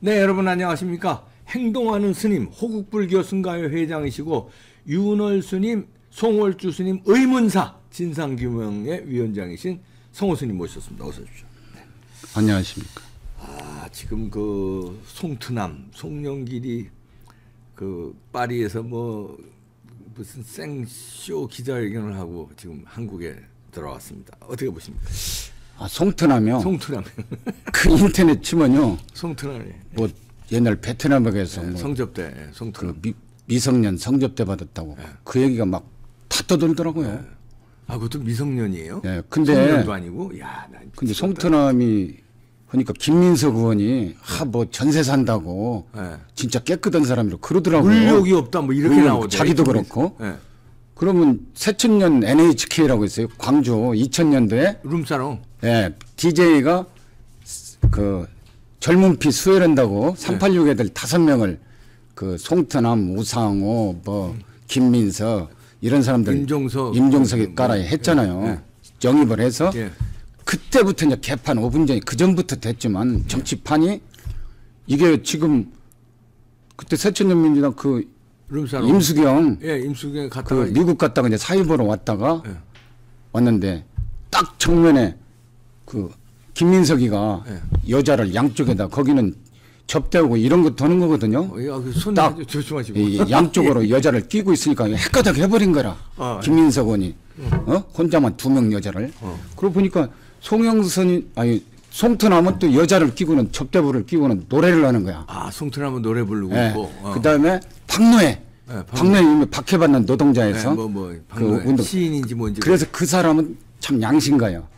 네, 여러분 안녕하십니까? 행동하는 스님, 호국불교 승가회 회장이시고 윤월 스님, 송월주 스님 의문사 진상규명의 위원장이신 성호 스님 모셨습니다. 어서 오십시오. 네. 안녕하십니까? 지금 그 송트남, 송영길이 그 파리에서 뭐 무슨 생쇼 기자회견을 하고 지금 한국에 들어왔습니다. 어떻게 보십니까? 송트남이요? 송트남. 그 인터넷 치면요. 송트남이. 뭐 옛날 베트남에서 뭐 성접대, 송트남. 그 미성년 성접대 받았다고 그 얘기가 막 다 떠돌더라고요. 그것도 미성년이에요? 네, 근데 성년도 아니고, 야, 난 근데 송트남이 그러니까 김민석 의원이 뭐 전세 산다고 진짜 깨끗한 사람이라고 그러더라고요. 물욕이 없다 뭐 이렇게 나오죠. 자기도 그렇고. 그러면 새천년 NHK라고 있어요. 광주 2000년도에 룸사롱. DJ가 그 젊은 피 수혈한다고 386 애들 5명을 그 송트남, 우상호, 뭐 김민석 이런 사람들 임종석이 깔아 했잖아요. 영입을 해서 그때부터 이제 개판 5분 전에 그 전부터 됐지만 정치판이 이게 지금 그때 새천년 민주당 그 룸사롱. 임수경 임수경 갔다가 그 미국 갔다가 이제 사회 보러 왔다가 왔는데 딱 정면에 그 김민석이가 여자를 양쪽에다 거기는 접대하고 이런 거 도는 거거든요. 손 딱 조심하시고 양쪽으로 여자를 끼고 있으니까 헷가닥 해버린 거라. 김민석 의원이 혼자만 2명 여자를. 그러고 보니까 송트남은 또 여자를 끼고는 접대부를 끼고는 노래를 하는 거야. 송트남은 노래 부르고 있고. 그다음에 박노해 이미 박해받는 노동자에서 그 운동 시인인지 뭔지. 그래서 그 사람은 참 양심가요.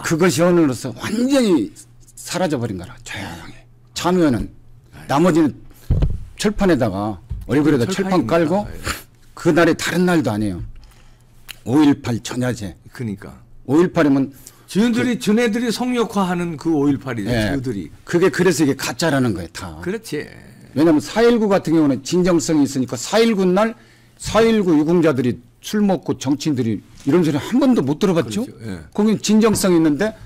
그것이 오늘로서 완전히 사라져버린 거라. 조용히. 참여는 나머지는 철판에다가 얼굴에다 철판 깔고 그날이 다른 날도 아니에요. 5.18 전야제. 그러니까 5.18이면 쟤네들이 성역화하는 그 5.18이죠. 쟤들이. 그게 그래서 이게 가짜라는 거예요. 다. 그렇지. 왜냐하면 4.19 같은 경우는 진정성이 있으니까 4.19 날 4.19 유공자들이 술 먹고 정치인들이 이런 소리 한 번도 못 들어봤죠. 그렇죠. 거긴 진정성이 있는데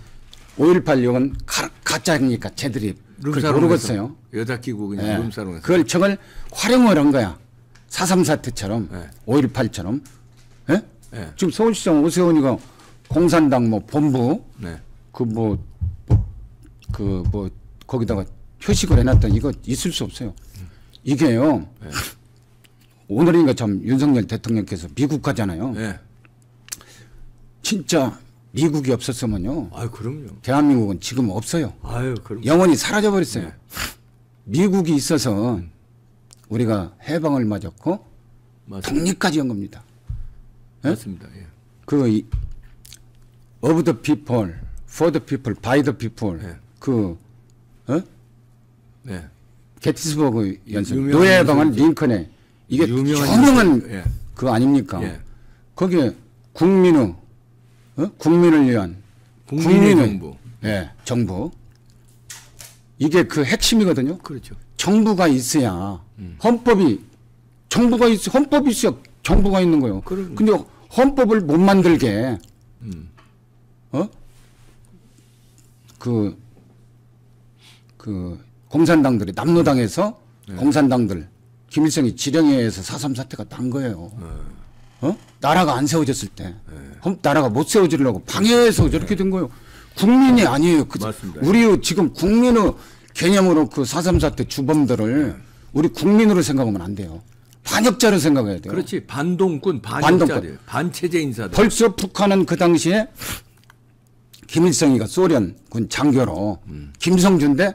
5.18 이건 가짜니까 쟤들이 그걸 모르겠어요. 여자 끼고 그냥 룸사롱에서. 그걸 저걸 활용을 한 거야. 4.3 사태처럼 5.18처럼. 지금 서울시장 오세훈이가 공산당 뭐 본부 거기다가 표식을 해놨던 이거 있을 수 없어요. 이게요. 오늘인가 참 윤석열 대통령께서 미국 가잖아요. 진짜 미국이 없었으면요. 그럼요. 대한민국은 지금 없어요. 그럼요. 영원히 사라져 버렸어요. 미국이 있어서 우리가 해방을 맞았고 독립까지 한 겁니다. 맞습니다. 그 of the people, for the people, by the people. 게티스버그 연설. 노예 해방은 링컨의 이게 유명한 그거 아닙니까? 거기에 국민의 국민을 위한 국민의 정부. 정부. 이게 그 핵심이거든요. 그렇죠. 정부가 있어야 헌법이 헌법이 있어야 정부가 있는 거예요. 근데 헌법을 못 만들게 그 공산당들이 남로당에서 공산당들 김일성이 지령에 의해서 4.3 사태가 난 거예요. 나라가 안 세워졌을 때 나라가 못 세워지려고 방해해서 저렇게 된 거예요. 국민이 아니에요. 맞습니다. 우리 지금 국민의 개념으로 그 4.3 사태 주범들을 우리 국민으로 생각하면 안 돼요. 반역자로 생각해야 돼요. 그렇지. 반동꾼, 반역자들, 반체제 인사들. 벌써 북한은 그 당시에 김일성이가 소련군 장교로 김성준대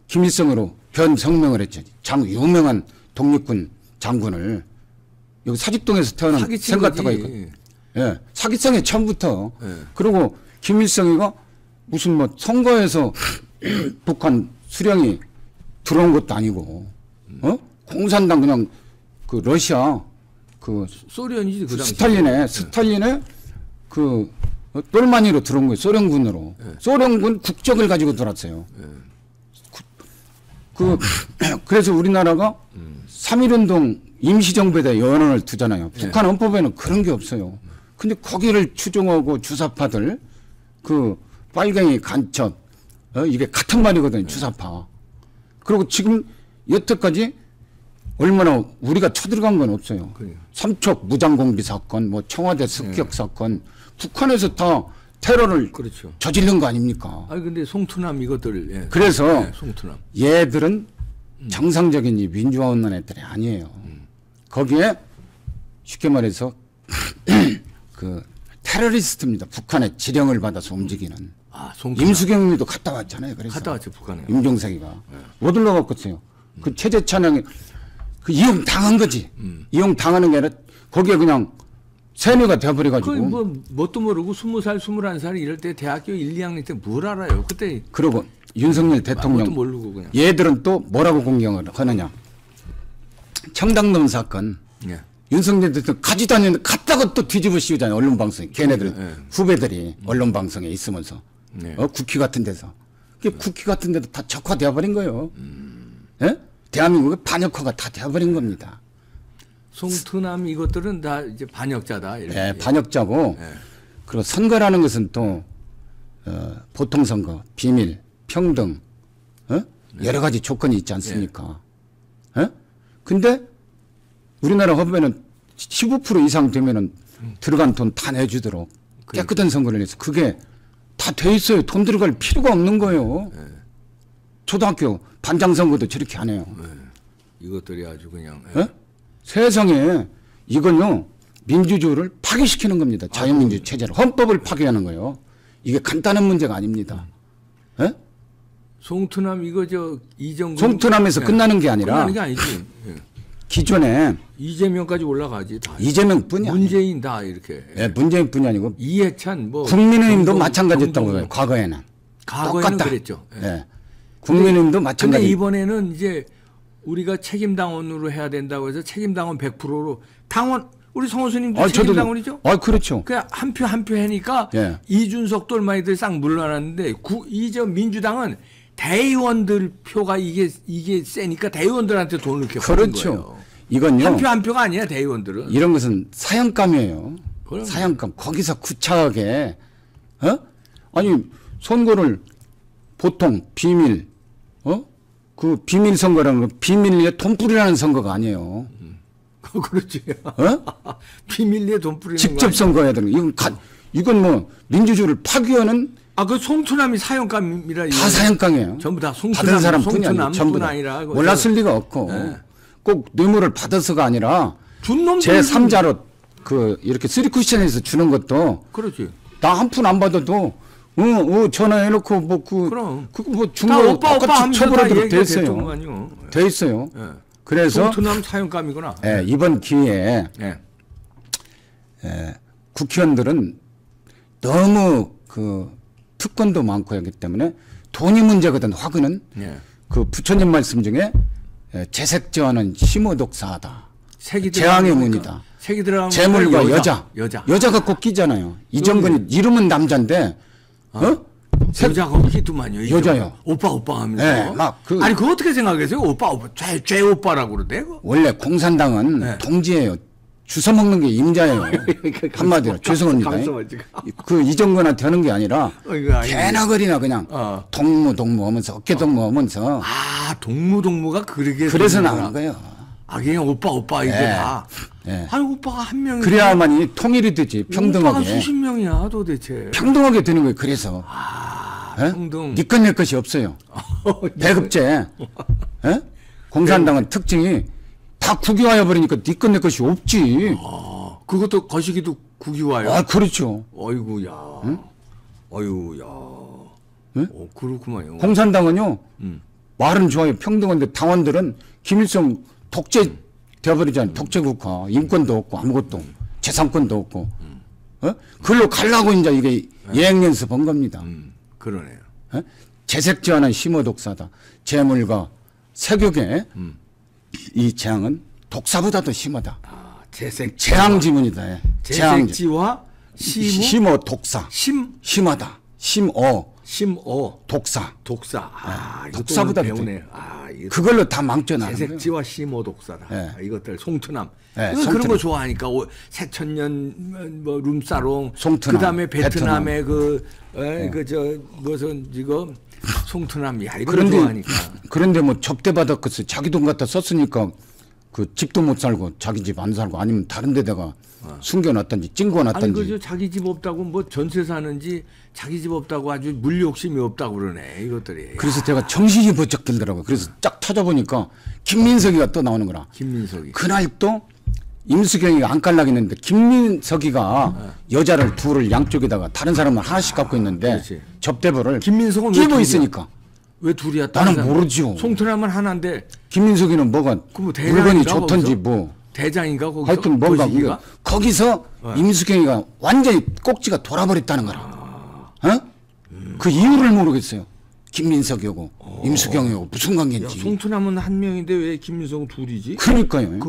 김일성으로 변성명을 했죠. 유명한 독립군 장군을 여기 사직동에서 태어난 생각터가 있거든요. 사기성에 처음부터. 그리고 김일성이가 무슨 뭐 선거에서 북한 수령이 들어온 것도 아니고, 공산당 그냥 그 러시아 그 소련이지 그 당시. 스탈린의 그 똘마니로 들어온 거예요. 소련군으로. 소련군 국적을 가지고 들어왔어요. 그래서 우리나라가 3.1운동 임시정부에다 여론을 두잖아요. 북한 헌법에는 그런 게 없어요. 근데 거기를 추종하고 주사파들, 그 빨갱이 간첩, 이게 같은 말이거든요. 주사파. 그리고 지금 여태까지 얼마나 우리가 쳐들어간 건 없어요. 그래요. 삼척 무장공비 사건, 뭐 청와대 습격 사건, 북한에서 다 테러를 그렇죠. 저지른 거 아닙니까? 아니 근데 송투남 이것들 예. 그래서 송투남 얘들은 정상적인 이 민주화 운동 애들이 아니에요. 거기에 쉽게 말해서 그 테러리스트입니다. 북한의 지령을 받아서 움직이는. 송투남 임수경님도 갔다 왔잖아요. 그래서 갔다 왔죠 북한에. 임종석이가 못 올라갔겠어요. 그 체제 찬양에 그 이용 당한 거지. 이용 당하는 게 아니라 거기에 그냥 세뇌가 돼버려가지고. 뭐 뭣도 모르고 20살, 21살 이럴 때 대학교 1, 2학년 때 뭘 알아요? 그때 그리고 윤석열 뭣도 대통령 모르고 그냥. 얘들은 또 뭐라고 공격을 하느냐. 청담동 사건. 예. 윤석열 대통령 가지도 않는데 갔다가 또 뒤집어 씌우잖아요. 언론방송에. 걔네들 예. 후배들이 언론방송에 있으면서. 네. 국회 같은 데서. 그게 국회 같은 데도 다 적화되어 버린 거예요. 예? 대한민국의 반역화가 다 되어버린 겁니다. 송투남 이것들은 다 이제 반역자다. 이렇게. 예, 반역자고 예. 그리고 선거라는 것은 또 보통 선거, 비밀, 평등 여러 가지 조건이 있지 않습니까? 예? 근데 우리나라 헌법에는 15% 이상 되면은 들어간 돈 다 내주도록 깨끗한 선거를 해서 그게 다 돼 있어요. 돈 들어갈 필요가 없는 거예요. 초등학교 반장 선거도 저렇게 안 해요. 이것들이 아주 그냥. 예? 세상에 이건요 민주주의를 파괴시키는 겁니다. 자유민주 체제를 헌법을 파괴하는 거예요. 이게 간단한 문제가 아닙니다. 예? 송투남 이거 저 이정근 송투남에서 끝나는 게 아니라 끝나는 게 아니지. 예. 기존에 이재명까지 올라가지 다. 이재명뿐이 아니에요. 문재인 다 이렇게. 예, 문재인뿐이 아니고 이해찬 뭐 국민의힘도 마찬가지였다고 해요. 과거에는. 과거에는 똑같다. 그랬죠. 예. 예. 국민의힘도 근데 마찬가지. 이번에는 이제 우리가 책임당원으로 해야 된다고 해서 책임당원 100%로 당원 우리 성호수님도 책임당원이죠? 그렇죠. 그 한 표 한 표 하니까 예. 이준석도 얼마이들 싹 물러났는데 이저 민주당은 대의원들 표가 이게 세니까 대의원들한테 돈을 이렇게 거는 그렇죠. 거예요. 이건요. 한 표 한 표가 아니야 대의원들은. 이런 것은 사형감이에요. 그럼요. 사형감. 거기서 구차하게 아니 선거를 보통 비밀 그 비밀 선거라는 건 비밀리에 돈 뿌리라는 선거가 아니에요. 그렇지. 비밀리에 돈 뿌리는 직접 거 선거해야 되는 거. 이건 뭐 민주주의를 파괴하는 그 송투남이 사형감이라. 다 사형감이에요. 전부 다 송투남, 받은 사람뿐이 아니에요. 송투남뿐 전부 다. 아니라 몰랐을 리가 없고 네. 꼭 뇌물을 받아서가 아니라 준 놈들 제 3자로 그 이렇게 3쿠션에서 주는 것도 그렇지. 나 한 푼 안 받아도 전화해놓고 그럼. 그거 뭐 다 중거 오빠 똑같이 하면서 다 처벌하도록 돼 얘기가 있어요. 됐던 거 아니요. 돼 있어요. 예. 그래서 송투남 사형감이구나. 예, 이번 기회에 예. 국회의원들은 너무 그 특권도 많고 하기 때문에 돈이 문제거든. 화근은 예. 그 부처님 말씀 중에 재색지화는 심오독사하다. 색이 재앙의 들어가니까. 문이다. 색이 들어가면 재물과 여자. 여자가 꼭 끼잖아요. 이정근이 이름은 남자인데 여자가 끼더만요. 여자요. 오빠 하면서. 네, 아니 그거 어떻게 생각하세요? 오빠 죄 오빠라고 그러대. 그거? 원래 공산당은 네. 동지예요. 주워 먹는 게 임자예요. 한마디로 죄송합니다. 그 이정근한테 하는 게 아니라 개나 거리나 그냥 동무 하면서 어깨 동무 하면서 동무가 그러게 그래서 나오는 거예요. 그냥 오빠 이게 다. 예. 아니 오빠가 한 명이. 그래야만이 통일이 되지 평등하게. 오빠가 수십 명이야 도대체. 평등하게 되는 거예요. 그래서. 평등. 네 것 내 것이 없어요. 배급제. 예? 공산당은 특징이 다 국유화해 버리니까 네 것 내 것이 없지. 그것도 거시기도 국유화요. 그렇죠. 어이구야. 응? 어이구야. 응? 그렇구만요. 공산당은요. 말은 좋아요. 평등한데 당원들은 김일성 독재 되어버리잖아요. 독재국가. 인권도 없고 아무것도 재산권도 없고. 그걸로 가려고 이제 이게 예행연습한 겁니다. 그러네요. 재색지화는 심오독사다. 재물과 세격의 이 재앙은 독사보다도 심하다. 재앙지문이다. 예. 재색지화 심오독사. 심하다. 심오. 심어 독사. 독사. 독사보다 배우네. 그걸로 다 망쳐나는 거예요. 채색지와 시모독사다. 예. 이것들 송투남. 예, 그런 송투남. 거 좋아하니까 새천년 뭐 룸사롱. 송투남, 그다음에 베트남의 그저 무슨 이거 송투남. 야 이런 거 좋아하니까. 그런데 뭐 접대받았겠어. 자기 돈 갖다 썼으니까 그 집도 못 살고 자기 집 안 살고 아니면 다른 데다가 숨겨놨든지 찡궈놨든지. 아니 그저 자기 집 없다고 뭐 전세 사는지 자기 집 없다고 아주 물 욕심이 없다고 그러네 이것들이. 그래서 제가 정신이 번쩍 들더라고요. 그래서 쫙 찾아보니까 김민석이가 또 나오는 거라. 김민석이. 그날 또 임수경이가 안 깔락했는데 김민석이가 여자를 둘을 양쪽에다가 다른 사람은 하나씩 갖고 있는데 그렇지. 접대부를 김민석은 왜 끼고 둘이야? 있으니까. 왜 둘이야? 나는 모르죠. 송투남은 하나인데 김민석이는 뭐가 뭐 물건이 대장인가, 좋던지 거기서? 뭐 대장인가 거기서? 하여튼 뭔가 거시기가? 거기서 임수경이가 완전히 꼭지가 돌아버렸다는 거라. 어? 그 이유를 모르겠어요. 김민석이고 임수경이고 무슨 야, 관계인지. 송투남은 한 명인데 왜 김민석은 둘이지? 그러니까요.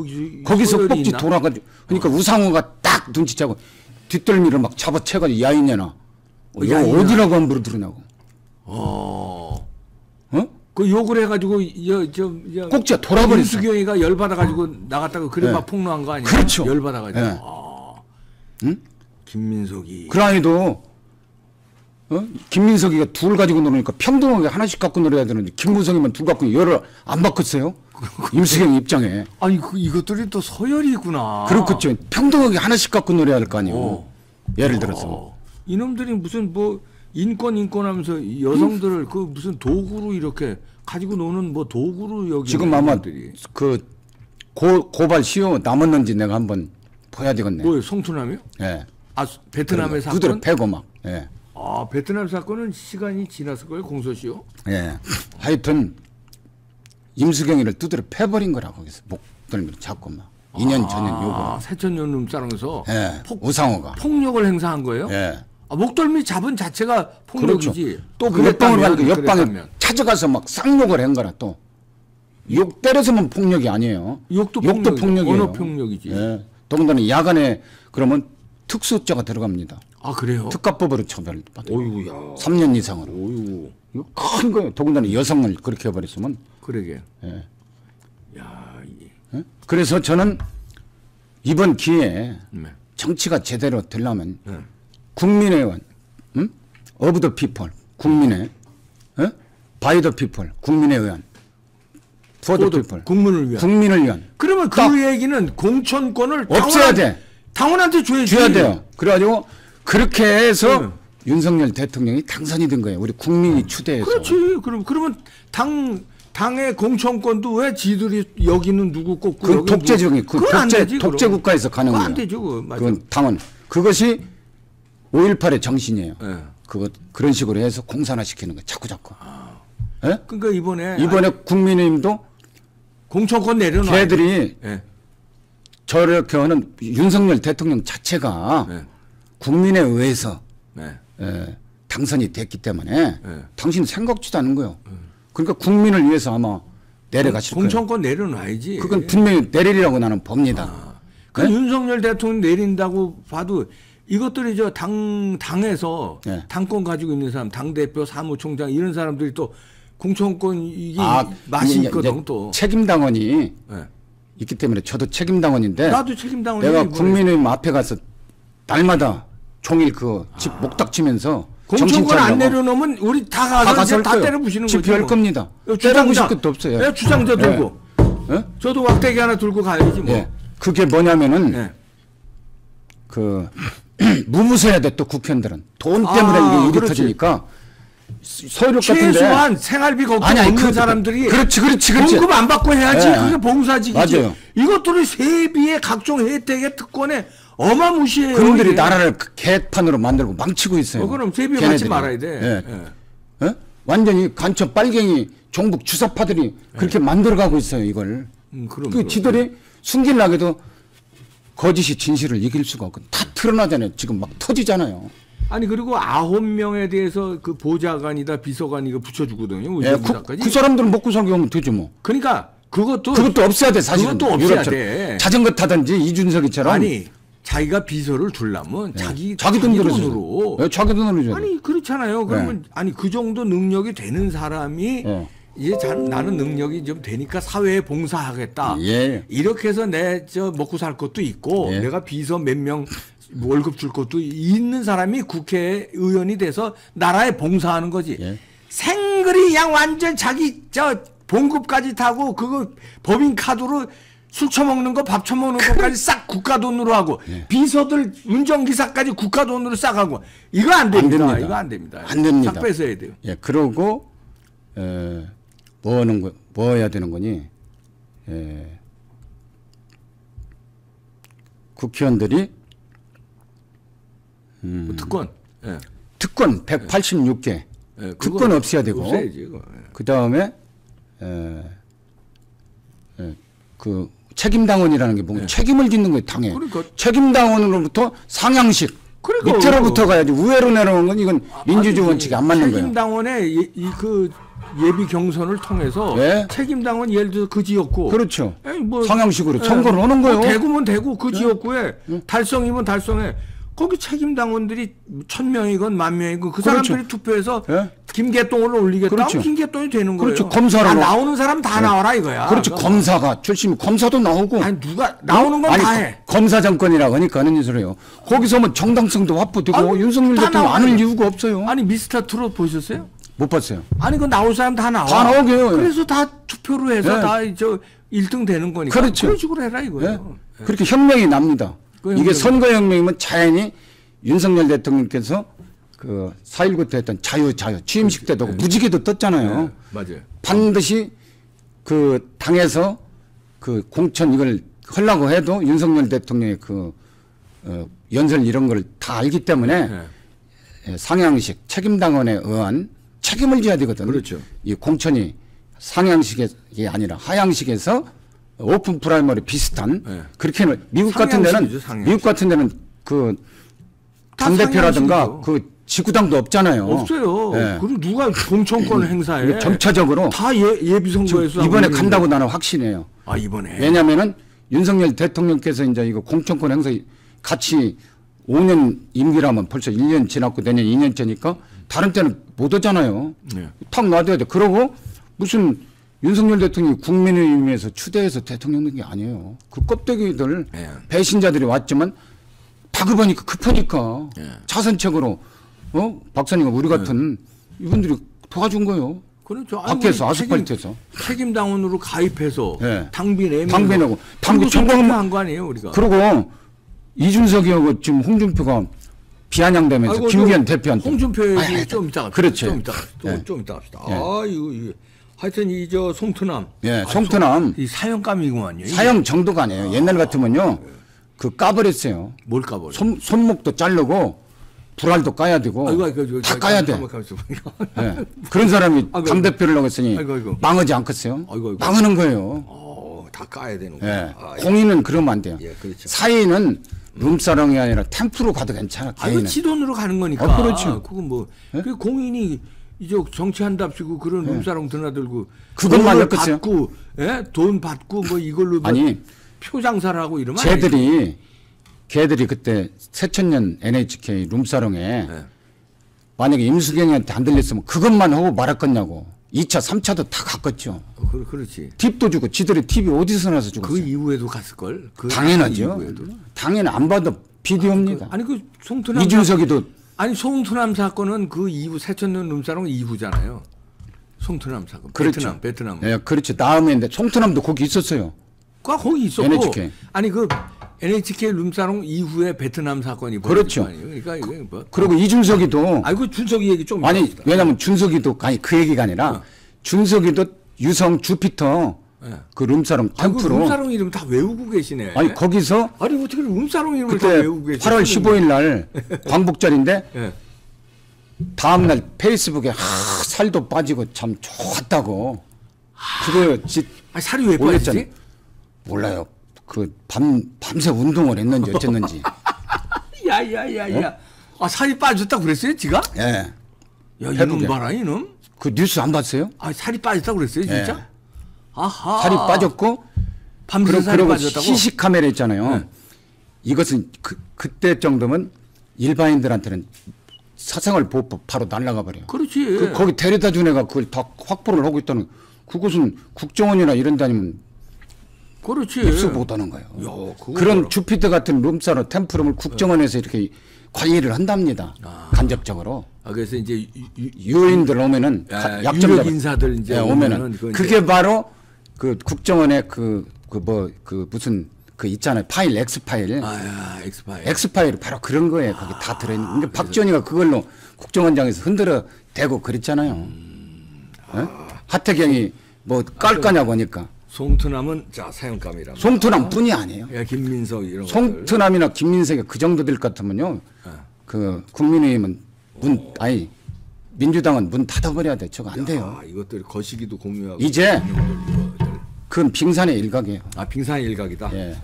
거기서 서열이 꼭지 있나? 돌아가지고 그러니까 우상호가 딱 눈치채고 뒷덜미를 막 잡아채가지고 야인년아. 이거 야인년아. 어디라고 함부로 들으냐고. 어. 어? 그 욕을 해가지고 꼭지가 돌아버렸어. 임수경이가 열 받아가지고 나갔다가 그래 네. 막 폭로한 거 아니야? 그렇죠. 열 받아가지고. 네. 응? 김민석이. 그라니도 김민석이가 둘 가지고 노니까 평등하게 하나씩 갖고 놀아야 되는데 김무성이만 둘 갖고 열을 안 바꿨어요. 임수경 입장에. 아니 이것들이 또 서열이 있구나. 그렇겠죠. 평등하게 하나씩 갖고 놀아야 될 거 아니에요. 예를 들어서. 이놈들이 무슨 뭐 인권하면서 여성들을 그 무슨 도구로 이렇게 가지고 노는 뭐 도구로 여기 지금 아마 그 고발 시효 남았는지 내가 한번 봐야 되겠네. 뭐 송투남이요? 예. 아 베트남의 사건? 두드려 패고 막. 예. 아 베트남 사건은 시간이 지났을 거예요 공소시효? 예. 하여튼 임수경이를 두드려 패버린 거라 거기서 목덜미를 잡고 막 2년 전년 요거. 새천년 룸사롱에서 예. 우상호가. 폭력을 행사한 거예요? 예. 목덜미 잡은 자체가 폭력이지. 그렇죠. 또 옆방을 가니까 옆방에 찾아가서 막 쌍욕을 한 거라 또. 욕 때려서만 폭력이 아니에요. 욕도 폭력이에요. 언어 폭력이지. 예. 더군다나 야간에 그러면 특수죄가 들어갑니다. 아 그래요? 특가법으로 처벌받아요. 오유야. 3년 이상으로. 오유. 이거 큰 거예요. 더군다나 여성을 그렇게 해버렸으면. 그러게. 예. 야. 예? 그래서 저는 이번 기회에 네. 정치가 제대로 되려면 네. 국민의원, of the people, 국민의, by the people, 국민의 의원, for the people, 국민을 위한. 국민을 위한. 그러면 그 얘기는 공천권을 없애야 돼. 당원한테 줘야지. 줘야 돼요. 그래가지고 그렇게 해서 윤석열 대통령이 당선이 된 거예요. 우리 국민이 추대해서. 그렇지. 그러면 당의 공천권도 왜 지들이 여기는 누구 꼽고 그 여기는 독재적인 그 그건 안 되지, 독재 그럼. 국가에서 가는 그건 거예요. 안 되죠. 그거. 맞아. 그건 당원. 그것이 5.18의 정신이에요. 예. 그런 식으로 해서 공산화시키는 거예요. 자꾸. 예? 그러니까 이번에 국민의힘도 공천권 내려놔. 걔들이 예. 저렇게 하는 윤석열 대통령 자체가 네. 국민에 의해서 네. 당선이 됐기 때문에 네. 당신 생각지도 않은 거예요. 그러니까 국민을 위해서 아마 내려가실 거예요. 공천권 내려놔야지. 그건 분명히 내리라고 나는 봅니다. 그 네? 윤석열 대통령 내린다고 봐도 이것들이 저 당에서 네. 당권 가지고 있는 사람, 당대표, 사무총장 이런 사람들이 또 공천권 이게 아, 맛이 이제 있거든 또. 책임당원이 네. 있기 때문에 저도 책임당원인데 나도 책임당원이 내가 이번에. 국민의힘 앞에 가서 날마다 종일 그 집 목닥 치면서 공천권 안 정신 차리라고 내려놓으면 우리 다 가서 이제 다 때려 부시는 거지. 집회할 뭐. 겁니다. 주장자, 때려부실 것도 없어요. 네, 주장자 들고. 예? 저도 왁대기 하나 들고 가야지 뭐. 예. 그게 뭐냐면은 네. 그 무무서야 돼 또 국회의원들은 돈 때문에 이게 일이 그렇지. 터지니까 서울역 같은데 최소한 생활비 걱정 없는 사람들이 그렇지. 봉급 안 받고 해야지. 예. 그게 봉사직이지. 맞아요. 이것들이 세비의 각종 혜택의 특권에 어마무시해요. 그분들이 이게. 나라를 개판으로 만들고 망치고 있어요. 그럼 세비 받지 걔네들이. 말아야 돼. 예. 예? 완전히 간첩 빨갱이 종북 주사파들이 그렇게 만들어가고 있어요. 이걸. 그럼. 지들이 숨기려고도 거짓이 진실을 이길 수가 없고 다 드러나잖아요. 지금 막 터지잖아요. 아니 그리고 9명에 대해서 그 보좌관이다 비서관이가 붙여주거든요. 예, 그 사람들은 먹고 살게 하면 되죠 뭐. 그러니까 그것도 없어야 돼 사실은. 그것도 없어야 유럽처럼. 돼. 자전거 타든지 이준석이처럼. 아니 자기가 비서를 두려면 자기 돈으로. 돈으로. 예, 자기 돈으로 줘야 돼. 아니 그렇잖아요. 그러면 아니 그 정도 능력이 되는 사람이 이제 나는 능력이 좀 되니까 사회에 봉사하겠다. 예. 이렇게 해서 내 먹고 살 것도 있고 예. 내가 비서 몇 명 월급 줄 것도 있는 사람이 국회의원이 돼서 나라에 봉사하는 거지. 예. 생글이 그냥 완전 자기 봉급까지 타고 그거 법인 카드로 술 처먹는 거 밥 처먹는 것까지 싹 국가 돈으로 하고 예. 비서들 운전기사까지 국가 돈으로 싹 하고 이거 안 됩니다. 됩니다. 이거 안 됩니다. 안 됩니다. 싹 뺏어야 돼요. 예, 그러고 뭐 해야 되는 거니? 국회의원들이 특권. 예. 특권 186개 예, 특권 없애야 되고 없애야지, 이거. 예. 그 다음에 그 책임당원이라는 게 뭔가 책임을 짓는 거예요, 당에. 그러니까. 책임당원으로부터 상향식. 그러니까 밑으로부터 가야지 우회로 내려오는 건 이건 민주주의 아니, 원칙이 안 맞는 거예요. 책임당원의 그 예비 경선을 통해서 예. 책임당원 예를 들어서 그 지역구 그렇죠. 에이, 뭐, 상향식으로 선거를 하는 거예요. 대구면 대구 그 지역구에 달성이면 달성에 거기 책임당원들이 1000명이건 10,000명이건 그 그렇죠. 사람들이 투표해서 예. 김계똥을 올리겠다 그렇죠. 하면 김계똥이 되는 거예요. 그렇죠. 검사로 나오는 사람 다 나와라 이거야. 그렇죠. 그거. 검사가 출신 검사도 나오고. 아니 누가 나오는 건 아니, 다 해. 검사 정권이라고 하니까 하는 소리예요. 거기서 뭐 정당성도 확보되고 아니, 윤석열 다 대통령 안 나와요. 할 이유가 없어요. 아니 미스터 트롯 보셨어요? 못 봤어요. 아니 그 나올 사람 다 나와. 다 나오게요. 그래서 다 투표로 해서 예. 다 1등 되는 거니까. 그렇죠. 그런 식으로 해라 예? 이거예요. 그렇게 혁명이 납니다. 그 이게 혁명. 선거혁명이면 자연히 윤석열 대통령께서 그 4.19 때 했던 자유 취임식 때도 무지개도 떴잖아요. 맞아요. 반드시 그 당에서 그 공천 이걸 하려고 해도 윤석열 대통령의 그 연설 이런 걸 다 알기 때문에 상향식 책임당원에 의한 책임을 져야 되거든. 그렇죠. 이 공천이 상향식이 아니라 하향식에서 오픈 프라이머리 비슷한 그렇게 미국 같은 데는 상향식이죠, 상향식. 미국 같은 데는 그 다 당대표라든가 상향식이죠. 그 지구당도 없잖아요. 없어요. 예. 그리고 누가 공천권을 행사해? 이게 점차적으로 다 예비 선거에서 이번에 하고 간다고 있는데. 나는 확신해요. 아 이번에. 왜냐면은 윤석열 대통령께서 이제 이거 공천권 행사 같이 5년 임기라면 벌써 1년 지났고 내년 2년째니까 다른 때는 못 오잖아요. 네. 탁 놔둬야 돼. 그러고 무슨 윤석열 대통령이 국민의힘에서 추대해서 대통령 된 게 아니에요. 그 껍데기들 네. 배신자들이 왔지만 다급하니까 급하니까 자선책으로 박사님 우리 같은 이분들이 도와준 거예요. 그렇죠. 밖에서 아니, 아스팔트에서 책임당원으로 가입해서 예. 당비 내면 당비 내고 당비 전공한 전공한 거 아니에요 우리가. 그리고 이준석이하고 지금 홍준표가 비아냥되면서 아이고, 김기현 저 대표한테 홍준표 얘기 아이, 좀 이따가 그렇죠. 좀 이따가 예. 좀 이따 합시다. 예. 아 이거 하여튼 이 송트남. 예, 송트남 이 사형감이구만요. 이게. 사형 정도가 아니에요. 옛날 같으면요 그 까버렸어요. 뭘 까버려? 손목도 자르고 불알도 까야 되고 다 까야 돼. 예. 그런 사람이 아이고, 당대표를 나갔으니 아이고. 망하지 않겠어요? 아이고. 망하는 거예요. 다 까야 되는 거야. 예. 공인은 그러면 안 돼요. 예, 그렇죠. 사인은 룸사롱이 아니라 템프로 가도 괜찮아. 아, 이거 개인은. 치돈으로 가는 거니까. 아, 그렇죠. 그건 뭐 그 공인이 이제 정치한답시고 그런 룸사롱 드나들고 그것만 돈을 엮었어요? 받고, 예? 돈 받고 뭐 이걸로 뭐 아니, 표장사를 하고 이러면 안 되죠. 걔들이 그때 새천년 NHK 룸사롱에 네. 만약에 임수경이한테 안 들렸으면 그것만 하고 말할 거냐고. 2차, 3차도 다 갔겠죠. 그렇지. 팁도 주고 지들이 팁이 어디서 나서 그 주겠어요. 이후에도 갔을 걸. 그 당연하죠. 이후에도. 당연히 안 봐도 비디오입니다. 아니 그 송트남 이준석이도 아니 송트남 사건은 그 이후 새천년 룸사롱 이후잖아요. 송트남 사건. 그렇죠. 베트남. 예, 그렇죠. 다음에 송트남도 거기 있었어요. 거기 있었고. NHK. 아니 그 NHK 룸사롱 이후에 베트남 사건이 그렇죠. 벌어진 거 아니에요? 그러니까 이게 뭐. 그리고 이준석이도 아이고 준석이 얘기 좀 아니 해봅시다. 왜냐면 준석이도 아니 그 얘기가 아니라 준석이도 유성 주피터 예. 그 룸사롱 아이고 템프로 룸사롱 이름 다 외우고 계시네. 아니 거기서 아니 어떻게 룸사롱 이름을 다 그때 외우고 계시네. 8월 15일 날 광복절인데 예. 다음 날 페이스북에 살도 빠지고 참 좋았다고 그거 아니 살이 왜 올렸잖아. 빠지지? 몰라요. 그 밤새 운동을 했는지 어쨌는지. 야야야야. 아 살이 빠졌다고 그랬어요, 지가? 예. 야 이놈 페북에. 봐라 이놈. 그 뉴스 안 봤어요? 아 살이 빠졌다고 그랬어요, 진짜? 예. 아하. 살이 빠졌고 밤새 살이 그리고 빠졌다고. 시식 카메라 있잖아요. 네. 이것은 그때 정도면 일반인들한테는 사생활 보호법 바로 날라가 버려요. 그렇지. 거기 데려다 준 애가 그걸 다 확보를 하고 있다는 그것은 국정원이나 이런 다니면 그렇지. 입수 못하는 거예요. 야, 그런 주피터 같은 룸사로 템프름을 국정원에서 이렇게 관리를 한답니다. 간접적으로. 그래서 이제 유인들 오면은 유력 인사들 이제 오면은 그게 이제 바로 그 국정원의 무슨 그 있잖아요. 파일 X파일. X파일 바로 그런 거에 거기 다 들어있는. 근데 박지원이가 그걸로 국정원장에서 흔들어 대고 그랬잖아요. 하태경이 뭐 깔 거냐고 하니까. 송트남은 자 사형감이라. 송트남뿐이 아니에요. 김민석 이런 송트남이나 김민석이 그 정도 될 것 같으면요. 그 국민의힘은 민주당은 문 닫아버려야 돼. 저거 안 돼요. 이것들 거시기도 공유하고. 이제 그건 빙산의 일각이에요. 빙산의 일각이다. 예.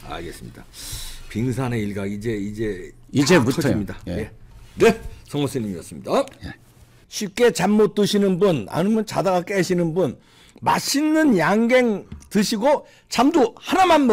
알겠습니다. 빙산의 일각 이제부터요. 예. 네, 성호 스님이었습니다. 예. 쉽게 잠 못 드시는 분, 아니면 자다가 깨시는 분, 맛있는 양갱 드시고 잠도 하나만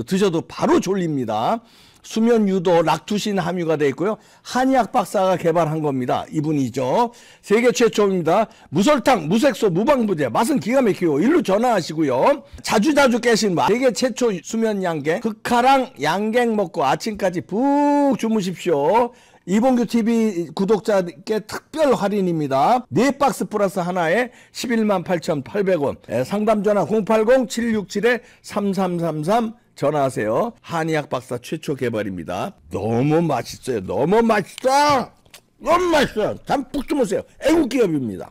드셔도 바로 졸립니다. 수면 유도 락투신 함유가 되어 있고요. 한의학 박사가 개발한 겁니다. 이분이죠. 세계 최초입니다. 무설탕, 무색소, 무방부제. 맛은 기가 막히고 일로 전화하시고요. 자주 깨시는 분. 세계 최초 수면 양갱. 극하랑 양갱 먹고 아침까지 푹 주무십시오. 이봉규 TV 구독자께 특별 할인입니다. 4박스 플러스 하나에 118,800원. 상담 전화 080-767-3333 전화하세요. 한의학 박사 최초 개발입니다. 너무 맛있어요. 너무 맛있어. 잠 푹 주무세요. 애국 기업입니다.